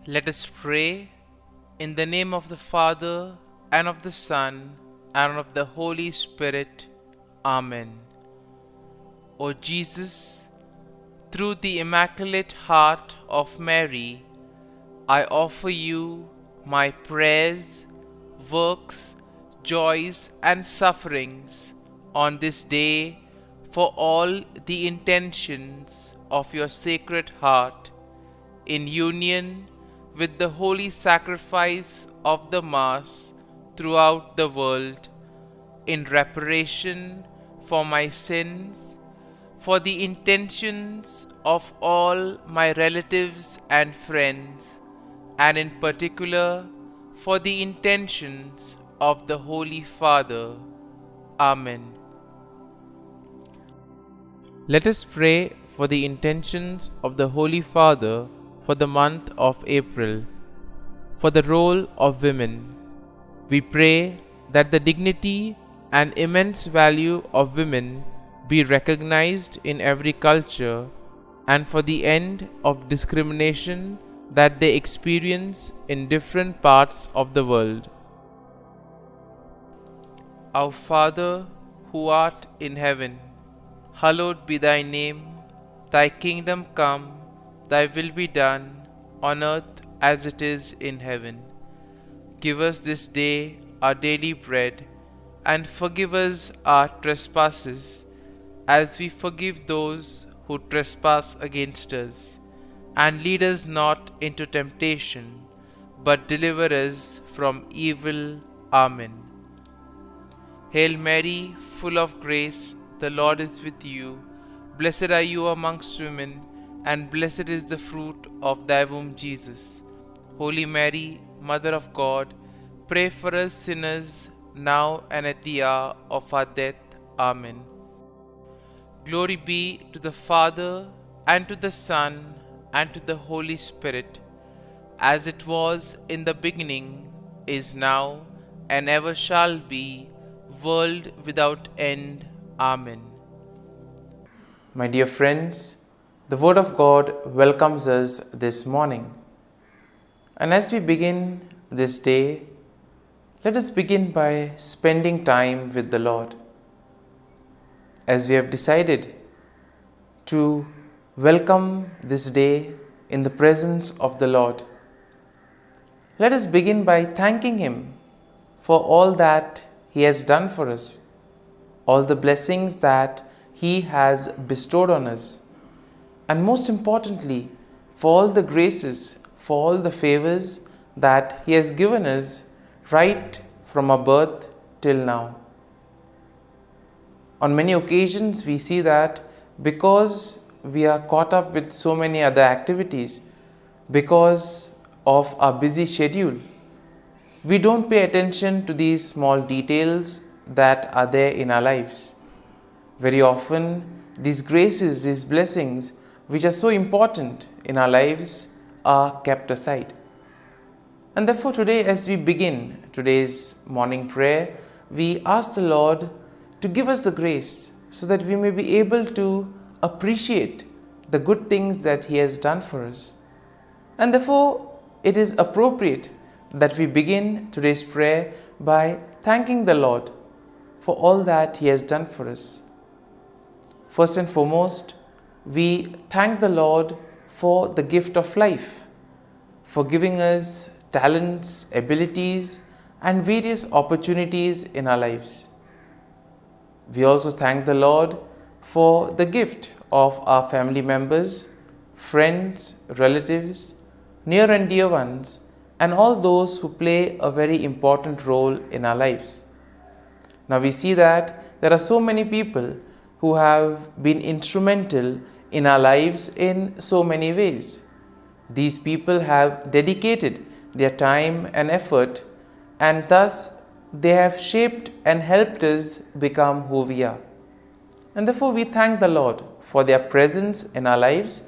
Let us pray in the name of the Father, and of the Son, and of the Holy Spirit. Amen. O Jesus, through the Immaculate Heart of Mary, I offer you my prayers, works, joys, and sufferings on this day for all the intentions of your Sacred Heart, in union with the holy sacrifice of the Mass throughout the world, in reparation for my sins, for the intentions of all my relatives and friends, and in particular for the intentions of the Holy Father. Amen. Let us pray for the intentions of the Holy Father for the month of April. For the role of women, we pray that the dignity and immense value of women be recognized in every culture, and for the end of discrimination that they experience in different parts of the world. Our Father, who art in heaven, hallowed be thy name. Thy kingdom come, thy will be done, on earth as it is in heaven. Give us this day our daily bread, and forgive us our trespasses, as we forgive those who trespass against us. And lead us not into temptation, but deliver us from evil. Amen. Hail Mary, full of grace, the Lord is with you. Blessed are you amongst women, and blessed is the fruit of thy womb, Jesus. Holy Mary, Mother of God, pray for us sinners, now and at the hour of our death. Amen. Glory be to the Father, and to the Son, and to the Holy Spirit, as it was in the beginning, is now, and ever shall be, world without end. Amen. My dear friends, the Word of God welcomes us this morning. And as we begin this day, let us begin by spending time with the Lord. As we have decided to welcome this day in the presence of the Lord, let us begin by thanking Him for all that He has done for us, all the blessings that He has bestowed on us, and most importantly, for all the graces, for all the favors that He has given us right from our birth till now. On many occasions, we see that because we are caught up with so many other activities, because of our busy schedule, we don't pay attention to these small details that are there in our lives. Very often, these graces, these blessings, which are so important in our lives, are kept aside. And therefore today, as we begin today's morning prayer, we ask the Lord to give us the grace so that we may be able to appreciate the good things that He has done for us. And therefore, it is appropriate that we begin today's prayer by thanking the Lord for all that He has done for us. First and foremost, we thank the Lord for the gift of life, for giving us talents, abilities, and various opportunities in our lives. We also thank the Lord for the gift of our family members, friends, relatives, near and dear ones, and all those who play a very important role in our lives. Now we see that there are so many people who have been instrumental in our lives in so many ways. These people have dedicated their time and effort, and thus they have shaped and helped us become who we are. And therefore we thank the Lord for their presence in our lives,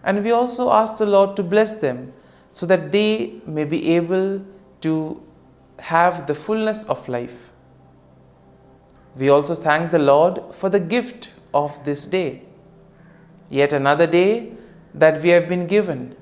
and we also ask the Lord to bless them so that they may be able to have the fullness of life. We also thank the Lord for the gift of this day, yet another day that we have been given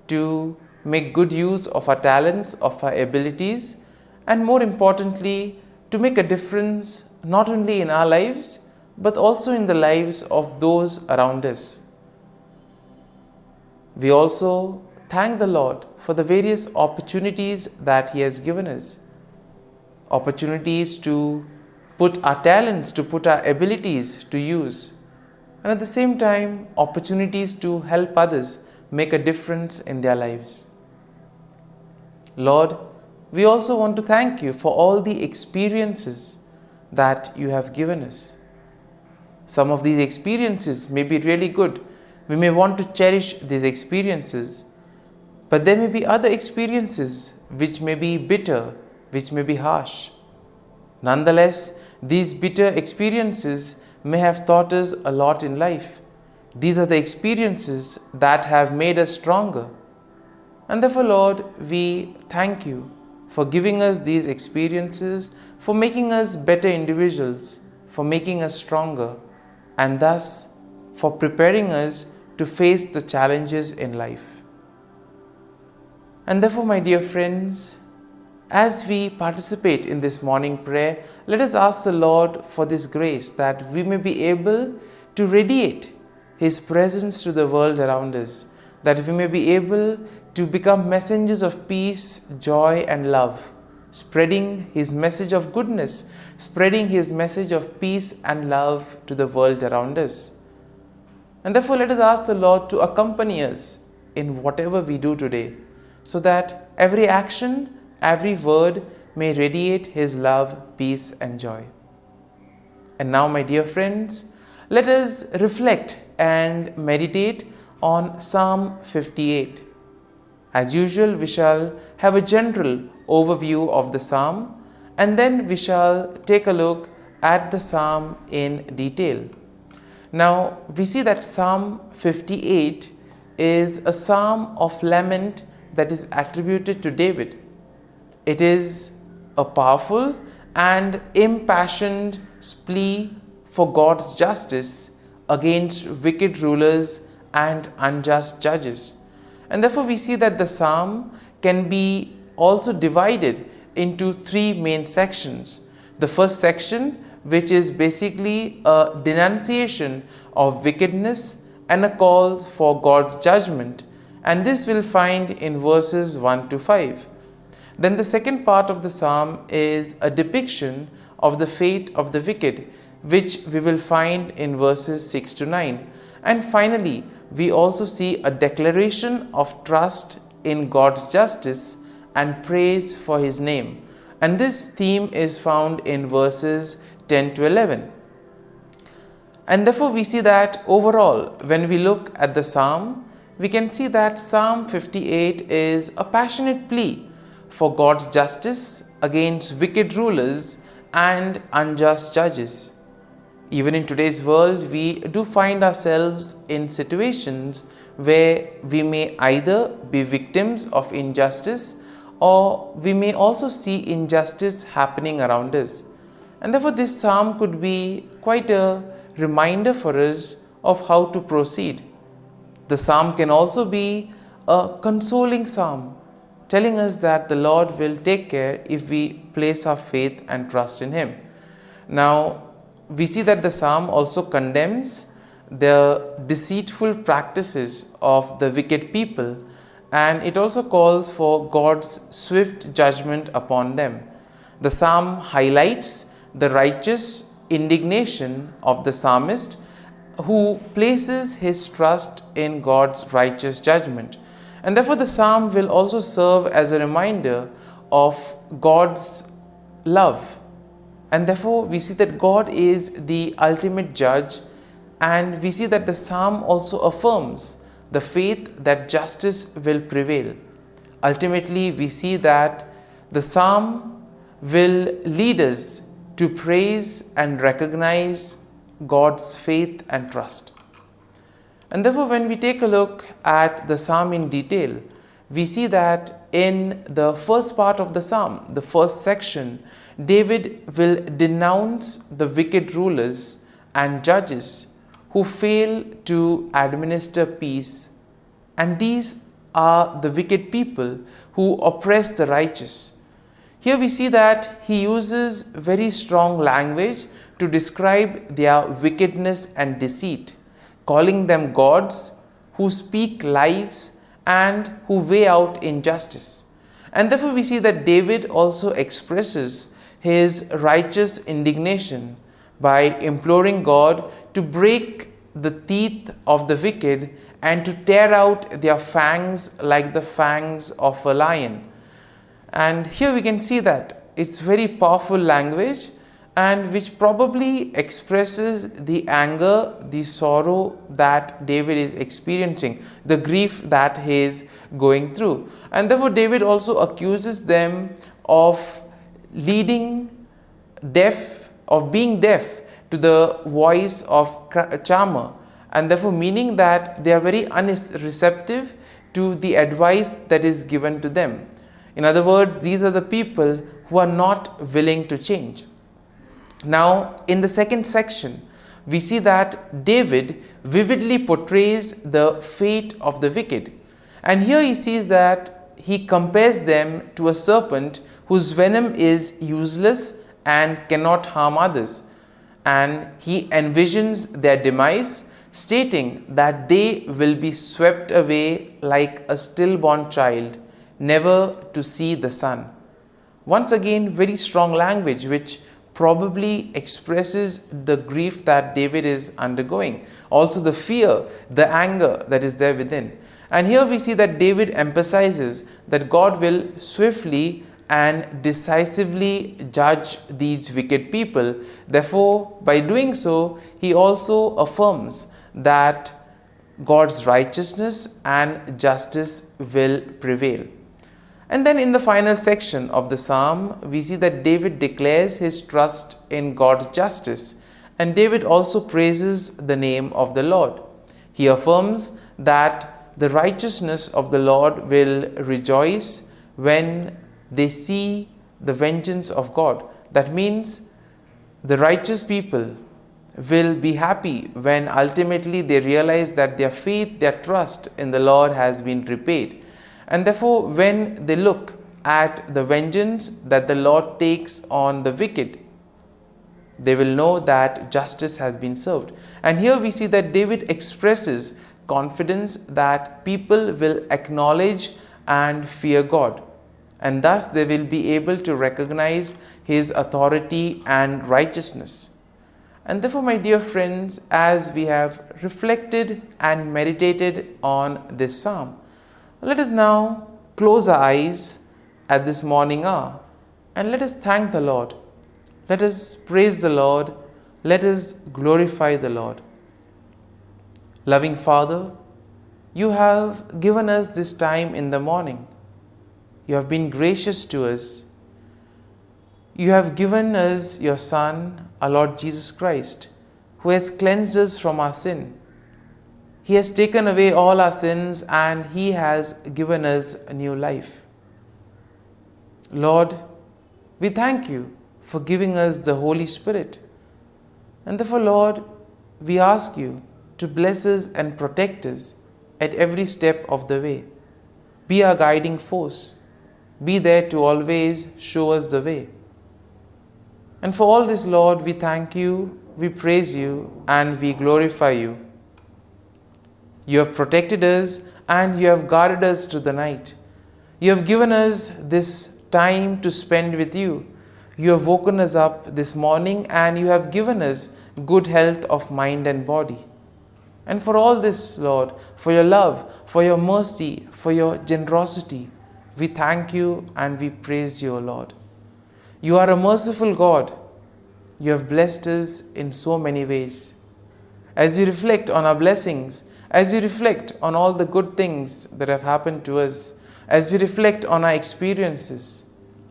to make good use of our talents, of our abilities, and more importantly, to make a difference not only in our lives but also in the lives of those around us. We also thank the Lord for the various opportunities that He has given us. Opportunities to put our talents, to put our abilities to use. And at the same time, opportunities to help others make a difference in their lives. Lord, we also want to thank You for all the experiences that You have given us. Some of these experiences may be really good. We may want to cherish these experiences, but there may be other experiences which may be bitter, which may be harsh. Nonetheless, these bitter experiences may have taught us a lot in life. These are the experiences that have made us stronger. And therefore, Lord, we thank You for giving us these experiences, for making us better individuals, for making us stronger, and thus for preparing us to face the challenges in life. And therefore, my dear friends, as we participate in this morning prayer, let us ask the Lord for this grace that we may be able to radiate His presence to the world around us, that we may be able to become messengers of peace, joy, and love, spreading His message of goodness, spreading His message of peace and love to the world around us. And therefore, let us ask the Lord to accompany us in whatever we do today, so that every action, every word may radiate His love, peace, and joy. And now, my dear friends, let us reflect and meditate on Psalm 58. As usual, we shall have a general overview of the psalm, and then we shall take a look at the psalm in detail. Now, we see that Psalm 58 is a psalm of lament that is attributed to David. It is a powerful and impassioned plea for God's justice against wicked rulers and unjust judges. And therefore, we see that the psalm can be also divided into three main sections. The first section, which is basically a denunciation of wickedness and a call for God's judgment, and this we'll find in verses 1 to 5. Then the second part of the psalm is a depiction of the fate of the wicked, which we will find in verses 6 to 9. And finally, we also see a declaration of trust in God's justice and praise for His name. And this theme is found in verses 10 to 11. And therefore, we see that overall, when we look at the psalm, we can see that Psalm 58 is a passionate plea for God's justice against wicked rulers and unjust judges. Even in today's world, we do find ourselves in situations where we may either be victims of injustice, or we may also see injustice happening around us. And therefore, this psalm could be quite a reminder for us of how to proceed. The psalm can also be a consoling psalm, telling us that the Lord will take care if we place our faith and trust in Him. Now, we see that the psalm also condemns the deceitful practices of the wicked people, and it also calls for God's swift judgment upon them. The psalm highlights the righteous indignation of the psalmist, who places his trust in God's righteous judgment. And therefore, the psalm will also serve as a reminder of God's love. And therefore, we see that God is the ultimate judge, and we see that the psalm also affirms the faith that justice will prevail. Ultimately, we see that the psalm will lead us to praise and recognize God's faith and trust. And therefore, when we take a look at the psalm in detail, we see that in the first part of the psalm, the first section, David will denounce the wicked rulers and judges who fail to administer peace. And these are the wicked people who oppress the righteous. Here we see that he uses very strong language to describe their wickedness and deceit, calling them gods who speak lies and who weigh out injustice. And therefore we see that David also expresses his righteous indignation by imploring God to break the teeth of the wicked and to tear out their fangs like the fangs of a lion. And here we can see that it's very powerful language, and which probably expresses the anger, the sorrow that David is experiencing, the grief that he is going through. And therefore David also accuses them of being deaf to the voice of charmer, and therefore meaning that they are very unreceptive to the advice that is given to them. In other words, these are the people who are not willing to change. Now, in the second section, we see that David vividly portrays the fate of the wicked. And here he sees that he compares them to a serpent whose venom is useless and cannot harm others. And he envisions their demise, stating that they will be swept away like a stillborn child, never to see the sun. Once again, very strong language which probably expresses the grief that David is undergoing, also the fear, the anger that is there within. And here we see that David emphasizes that God will swiftly and decisively judge these wicked people. Therefore, by doing so, he also affirms that God's righteousness and justice will prevail. And then in the final section of the psalm, we see that David declares his trust in God's justice, and David also praises the name of the Lord. He affirms that the righteousness of the Lord will rejoice when they see the vengeance of God. That means the righteous people will be happy when ultimately they realize that their faith, their trust in the Lord has been repaid. And therefore, when they look at the vengeance that the Lord takes on the wicked, they will know that justice has been served. And here we see that David expresses confidence that people will acknowledge and fear God, and thus they will be able to recognize his authority and righteousness. And therefore, my dear friends, as we have reflected and meditated on this psalm, let us now close our eyes at this morning hour and let us thank the Lord. Let us praise the Lord. Let us glorify the Lord. Loving Father, you have given us this time in the morning. You have been gracious to us. You have given us your Son, our Lord Jesus Christ, who has cleansed us from our sin. He has taken away all our sins and He has given us a new life. Lord, we thank you for giving us the Holy Spirit. And therefore, Lord, we ask you to bless us and protect us at every step of the way. Be our guiding force. Be there to always show us the way. And for all this, Lord, we thank you, we praise you, and we glorify you. You have protected us and you have guarded us through the night. You have given us this time to spend with you. You have woken us up this morning and you have given us good health of mind and body. And for all this, Lord, for your love, for your mercy, for your generosity, we thank you and we praise you, O Lord. You are a merciful God. You have blessed us in so many ways. As we reflect on our blessings, as we reflect on all the good things that have happened to us, as we reflect on our experiences,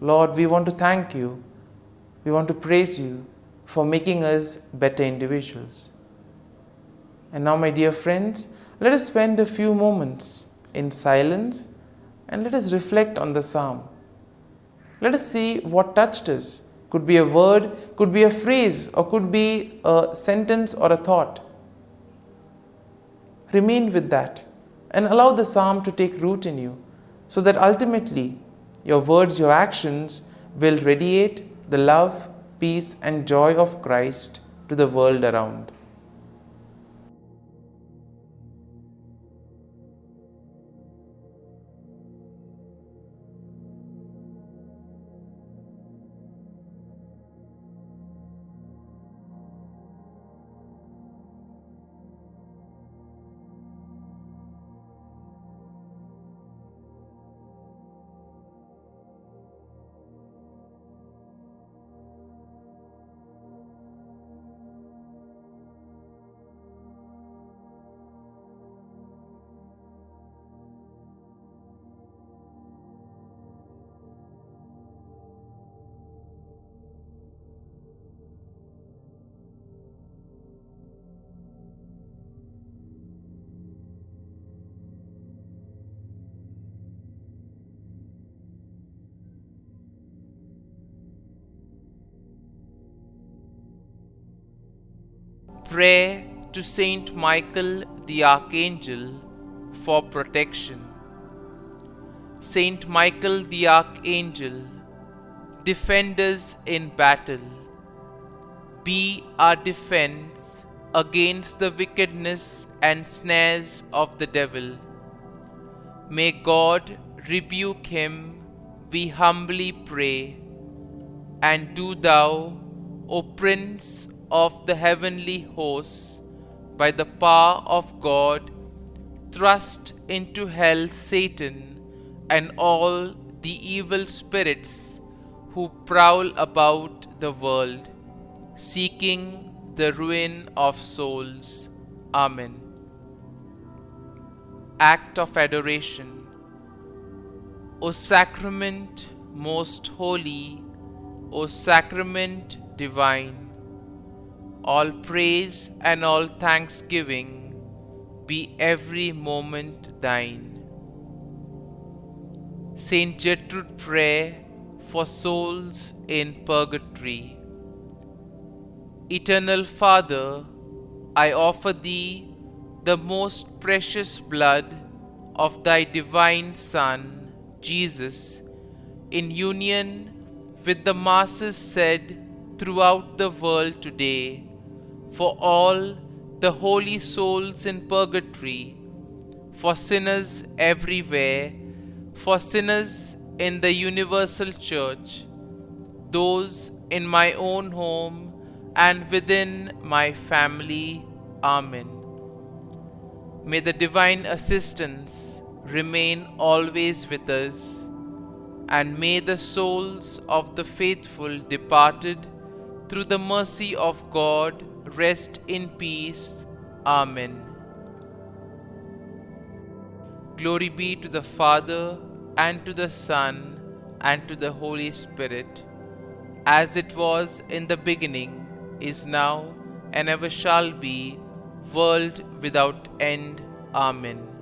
Lord, we want to thank you. We want to praise you for making us better individuals. And now, my dear friends, let us spend a few moments in silence and let us reflect on the psalm. Let us see what touched us. Could be a word, could be a phrase, or could be a sentence or a thought. Remain with that and allow the psalm to take root in you, so that ultimately your words, your actions will radiate the love, peace, and joy of Christ to the world around. Prayer to Saint Michael the Archangel for protection. Saint Michael the Archangel, defend us in battle. Be our defense against the wickedness and snares of the devil. May God rebuke him, we humbly pray. And do thou, O Prince of the heavenly hosts, by the power of God, thrust into hell Satan and all the evil spirits who prowl about the world, seeking the ruin of souls. Amen. Act of Adoration. O Sacrament most holy, O Sacrament divine, all praise and all thanksgiving be every moment thine. Saint Gertrude Prayer for souls in purgatory. Eternal Father, I offer Thee the most precious blood of Thy divine Son, Jesus, in union with the masses said throughout the world today, for all the holy souls in purgatory, for sinners everywhere, for sinners in the universal church, those in my own home and within my family. Amen. May the divine assistance remain always with us, and may the souls of the faithful departed through the mercy of God rest in peace. Amen. Glory be to the Father, and to the Son, and to the Holy Spirit, as it was in the beginning, is now, and ever shall be, world without end. Amen.